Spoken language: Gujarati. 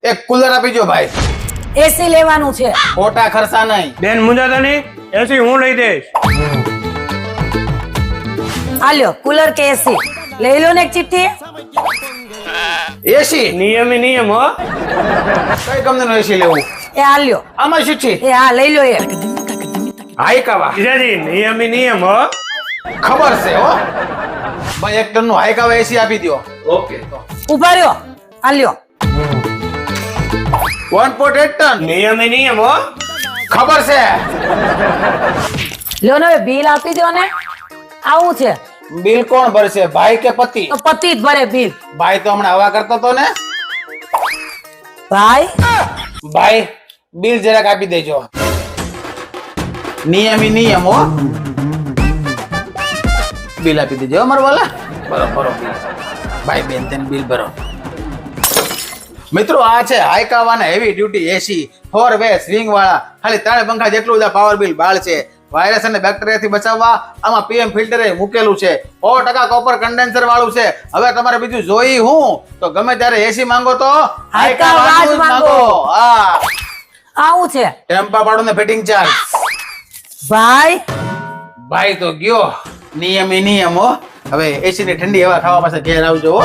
એક કુલર આપી દો ભાઈ. એસી લેવાનું છે. ખોટા ખર્ચા નહીં. બેન મુંજાતા નહીં, એસી હું લઈ દઈશ. આલ્યો કુલર કે એસી લઈ લો ને એક ચિઠ્ઠી. એસી નિયમ હો. કઈ કંપનીનું એસી લેવું? એ આલ્યો. આમાં શું છે? એ હા લઈ લો એ. હાઈકાવા. જીજાજી નિયમ હો. ખબર છે હો ભાઈ. 1 ટનનું હાઈકાવા એસી આપી દો. ઓકે. ઉભા રહ્યો. આલ્યો. 1.8 ટન. નિયમ હો. ખબર છે. લ્યો ને બિલ આપી દો ને. આવું છે બિલ કોણ ભરશે, ભાઈ કે પતિ? તો પતિ જ ભરે બિલ. ભાઈ તો હમણાં હવા કરતો તો ને. ભાઈ ભાઈ બિલ જરાક આપી દેજો. નિયમ હો. બિલ આપી દેજો અમાર વાલા. બરો ભાઈ બેન તેને બિલ ભરો. મિત્રો આ છે હાઈકાવાના હેવી ડ્યુટી એસી 4 વે સ્વિંગ વાળા. ખાલી 3 પંખા જેટલું બધા પાવર બિલ બાળ છે. વાયરસ અને બેક્ટેરિયાથી બચાવવા આમાં પીએમ ફિલ્ટર મૂકેલું છે. 100% કોપર કન્ડેન્સર વાળું છે. હવે તમારે બીજું જોઈ હું તો ગમે ત્યારે એસી માંગો તો હાઈકાવા જ માંગો. હા આવું છે ટેમ્પા ભાડું ને ફિટિંગ ચાર્જ. ભાઈ તો ગયો. નિયમ હો. હવે એસી ની ઠંડી હવા ખાવા પાસે ઘેર આવજો હો.